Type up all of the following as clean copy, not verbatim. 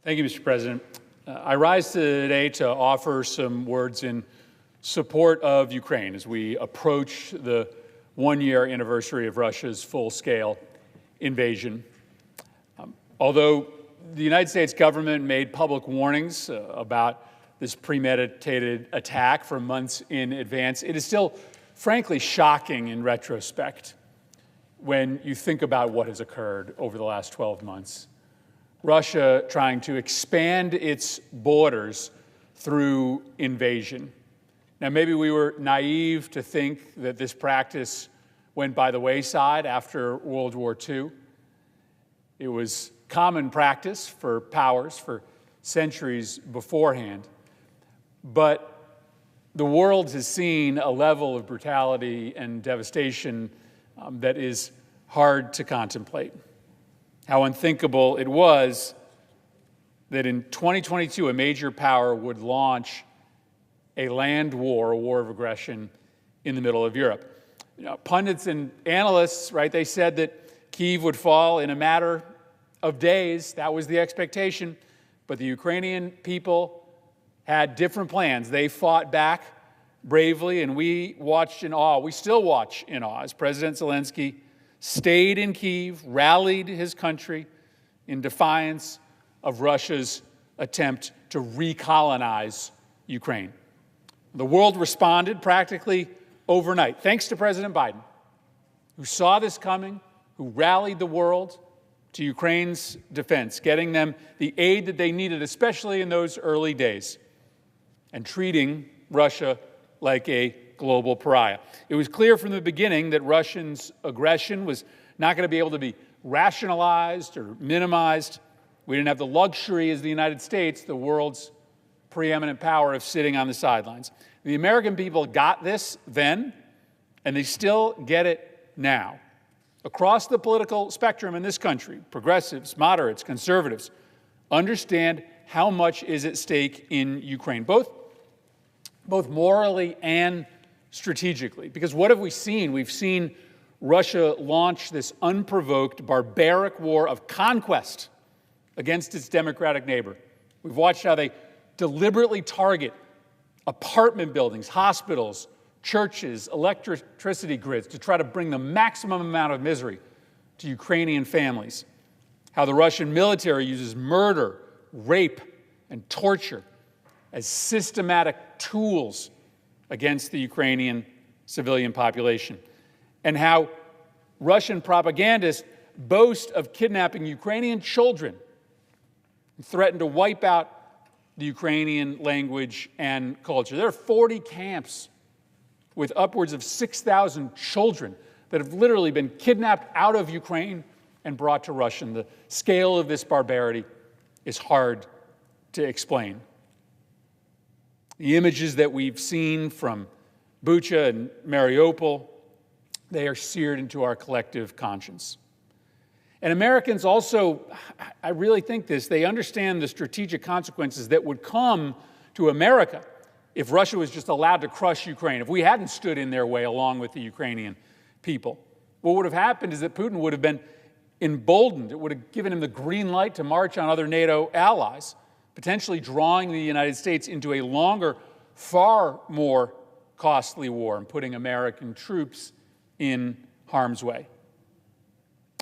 Thank you, Mr. President. I rise today to offer some words in support of Ukraine as we approach the one-year anniversary of Russia's full-scale invasion. Although the United States government made public warnings about this premeditated attack for months in advance, it is still, frankly, shocking in retrospect when you think about what has occurred over the last 12 months. Russia trying to expand its borders through invasion. Now, maybe we were naive to think that this practice went by the wayside after World War II. It was common practice for powers for centuries beforehand. But the world has seen a level of brutality and devastation that is hard to contemplate. How unthinkable it was that in 2022, a major power would launch a land war, a war of aggression in the middle of Europe. Pundits and analysts, right, they said that Kyiv would fall in a matter of days. That was the expectation. But the Ukrainian people had different plans. They fought back bravely, and we watched in awe. We still watch in awe as President Zelensky stayed in Kyiv, rallied his country in defiance of Russia's attempt to recolonize Ukraine. The world responded practically overnight, thanks to President Biden, who saw this coming, who rallied the world to Ukraine's defense, getting them the aid that they needed, especially in those early days, and treating Russia like a global pariah. It was clear from the beginning that Russia's aggression was not going to be able to be rationalized or minimized. We didn't have the luxury as the United States, the world's preeminent power, of sitting on the sidelines. The American people got this then, and they still get it now. Across the political spectrum in this country, progressives, moderates, conservatives, understand how much is at stake in Ukraine, both morally and strategically. Because what have we seen? We've seen Russia launch this unprovoked, barbaric war of conquest against its democratic neighbor. We've watched how they deliberately target apartment buildings, hospitals, churches, electricity grids to try to bring the maximum amount of misery to Ukrainian families. How the Russian military uses murder, rape, and torture as systematic tools against the Ukrainian civilian population. And how Russian propagandists boast of kidnapping Ukrainian children and threaten to wipe out the Ukrainian language and culture. There are 40 camps with upwards of 6,000 children that have literally been kidnapped out of Ukraine and brought to Russia. The scale of this barbarity is hard to explain. The images that we've seen from Bucha and Mariupol, they are seared into our collective conscience. And Americans also, I really think this, they understand the strategic consequences that would come to America if Russia was just allowed to crush Ukraine, if we hadn't stood in their way along with the Ukrainian people. What would have happened is that Putin would have been emboldened. It would have given him the green light to march on other NATO allies, potentially drawing the United States into a longer, far more costly war and putting American troops in harm's way.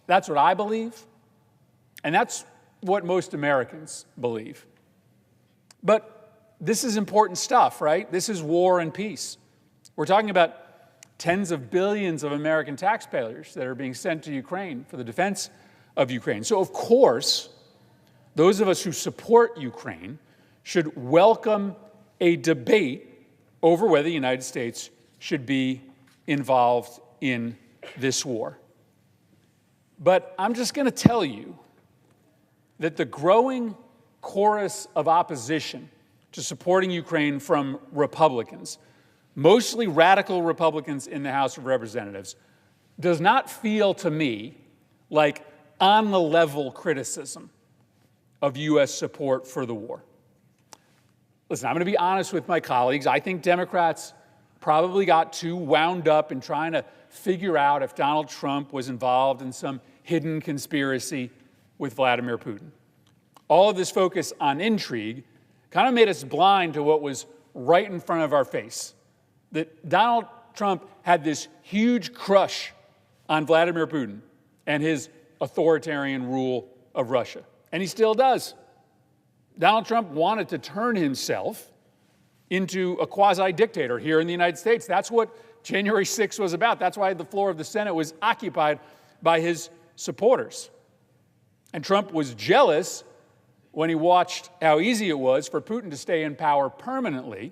That's what I believe, and that's what most Americans believe. But this is important stuff, right? This is war and peace. We're talking about tens of billions of American taxpayers that are being sent to Ukraine for the defense of Ukraine. So, of course, those of us who support Ukraine should welcome a debate over whether the United States should be involved in this war. But I'm just going to tell you that the growing chorus of opposition to supporting Ukraine from Republicans, mostly radical Republicans in the House of Representatives, does not feel to me like on-the-level criticism of U.S. support for the war. Listen, I'm going to be honest with my colleagues. I think Democrats probably got too wound up in trying to figure out if Donald Trump was involved in some hidden conspiracy with Vladimir Putin. All of this focus on intrigue kind of made us blind to what was right in front of our face. That Donald Trump had this huge crush on Vladimir Putin and his authoritarian rule of Russia. And he still does. Donald Trump wanted to turn himself into a quasi-dictator here in the United States. That's what January 6th was about. That's why the floor of the Senate was occupied by his supporters. And Trump was jealous when he watched how easy it was for Putin to stay in power permanently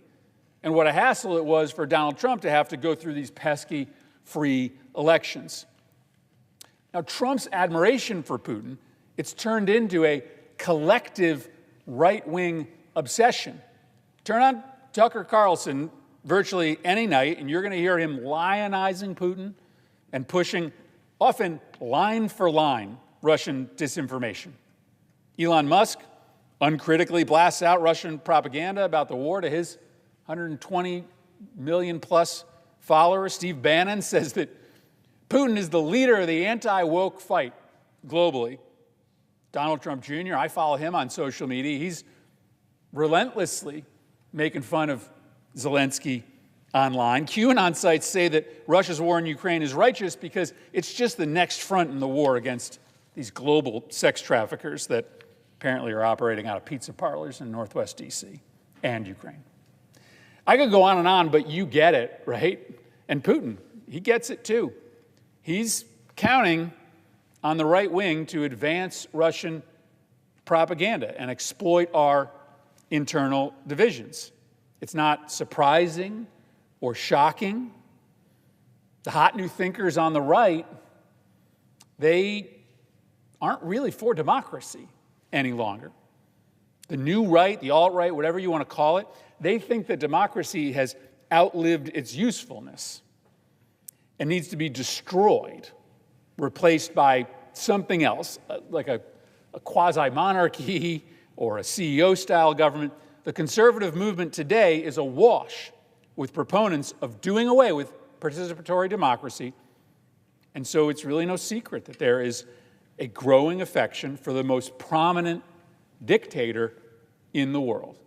and what a hassle it was for Donald Trump to have to go through these pesky free elections. Now, Trump's admiration for Putin, it's turned into a collective right-wing obsession. Turn on Tucker Carlson virtually any night, and you're going to hear him lionizing Putin and pushing, often line for line, Russian disinformation. Elon Musk uncritically blasts out Russian propaganda about the war to his 120 million plus followers. Steve Bannon says that Putin is the leader of the anti-woke fight globally. Donald Trump Jr., I follow him on social media. He's relentlessly making fun of Zelensky online. QAnon sites say that Russia's war in Ukraine is righteous because it's just the next front in the war against these global sex traffickers that apparently are operating out of pizza parlors in Northwest D.C. and Ukraine. I could go on, but you get it, right? And Putin, he gets it too. He's counting on the right wing to advance Russian propaganda and exploit our internal divisions. It's not surprising or shocking. The hot new thinkers on the right, they aren't really for democracy any longer. The new right, the alt-right, whatever you want to call it, they think that democracy has outlived its usefulness and needs to be destroyed, replaced by something else, like a quasi-monarchy or a CEO-style government. The conservative movement today is awash with proponents of doing away with participatory democracy, and so it's really no secret that there is a growing affection for the most prominent dictator in the world.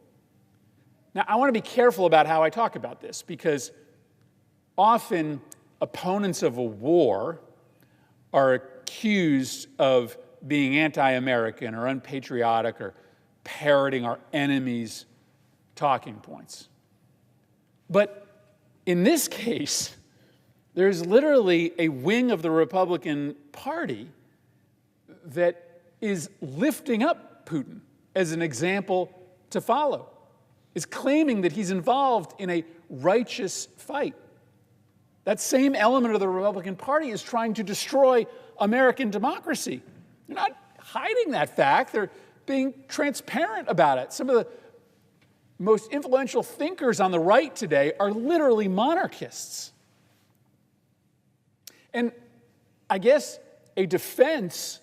Now, I want to be careful about how I talk about this because often opponents of a war are accused of being anti-American or unpatriotic or parroting our enemies' talking points. But in this case, there's literally a wing of the Republican Party that is lifting up Putin as an example to follow, is claiming that he's involved in a righteous fight. That same element of the Republican Party is trying to destroy American democracy. They're not hiding that fact. They're being transparent about it. Some of the most influential thinkers on the right today are literally monarchists. And I guess a defense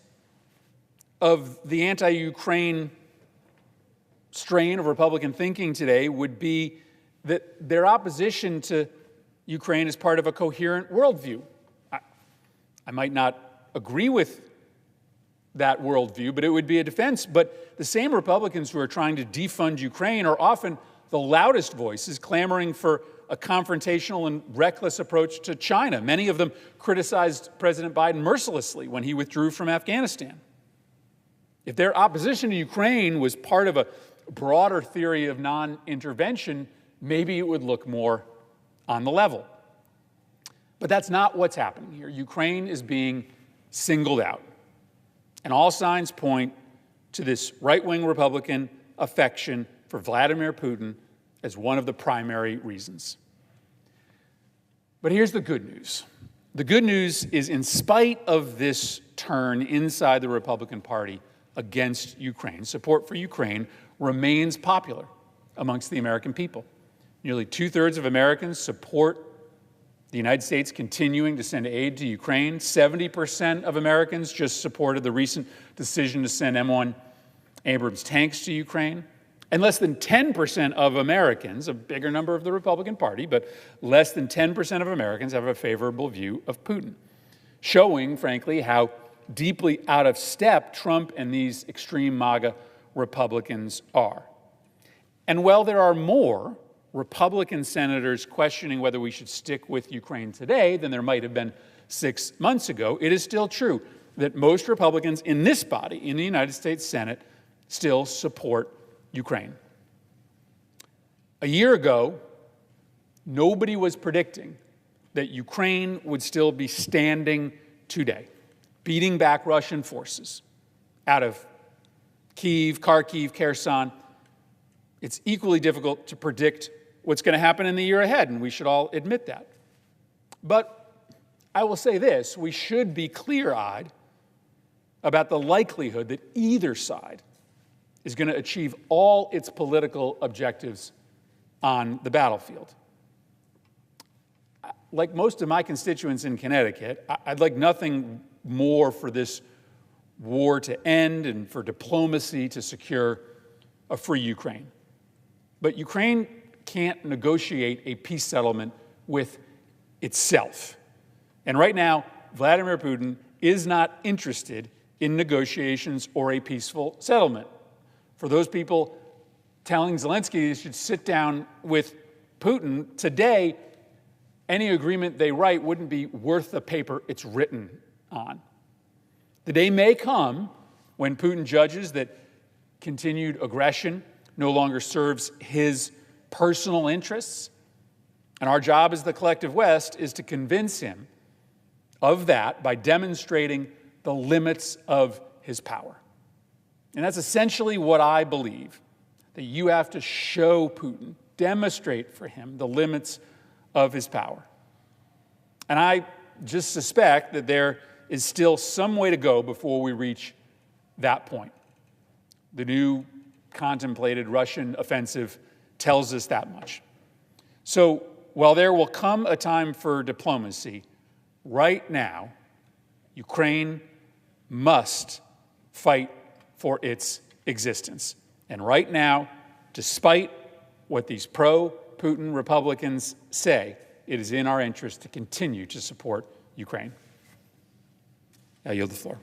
of the anti-Ukraine strain of Republican thinking today would be that their opposition to Ukraine is part of a coherent worldview. I might not agree with that worldview, but it would be a defense. But the same Republicans who are trying to defund Ukraine are often the loudest voices clamoring for a confrontational and reckless approach to China. Many of them criticized President Biden mercilessly when he withdrew from Afghanistan. If their opposition to Ukraine was part of a broader theory of non-intervention, maybe it would look more on the level. But that's not what's happening here. Ukraine is being singled out. And all signs point to this right-wing Republican affection for Vladimir Putin as one of the primary reasons. But here's the good news. The good news is, in spite of this turn inside the Republican Party against Ukraine, support for Ukraine remains popular amongst the American people. Nearly 2/3 of Americans support the United States continuing to send aid to Ukraine. 70% of Americans just supported the recent decision to send M1 Abrams tanks to Ukraine. And less than 10% of Americans, a bigger number of the Republican Party, but less than 10% of Americans have a favorable view of Putin, showing, frankly, how deeply out of step Trump and these extreme MAGA Republicans are. And while there are more Republican senators questioning whether we should stick with Ukraine today than there might have been 6 months ago, it is still true that most Republicans in this body, in the United States Senate, still support Ukraine. A year ago, nobody was predicting that Ukraine would still be standing today, beating back Russian forces out of Kyiv, Kharkiv, Kherson. It's equally difficult to predict what's going to happen in the year ahead, and we should all admit that. But I will say this, we should be clear-eyed about the likelihood that either side is going to achieve all its political objectives on the battlefield. Like most of my constituents in Connecticut, I'd like nothing more for this war to end and for diplomacy to secure a free Ukraine. But Ukraine can't negotiate a peace settlement with itself. And right now, Vladimir Putin is not interested in negotiations or a peaceful settlement. For those people telling Zelensky they should sit down with Putin, today, any agreement they write wouldn't be worth the paper it's written on. The day may come when Putin judges that continued aggression no longer serves his personal interests, and our job as the collective West is to convince him of that by demonstrating the limits of his power. And that's essentially what I believe, that you have to show Putin, demonstrate for him the limits of his power. And I just suspect that there is still some way to go before we reach that point. The new contemplated Russian offensive tells us that much. So while there will come a time for diplomacy, right now, Ukraine must fight for its existence. And right now, despite what these pro-Putin Republicans say, it is in our interest to continue to support Ukraine. I yield the floor.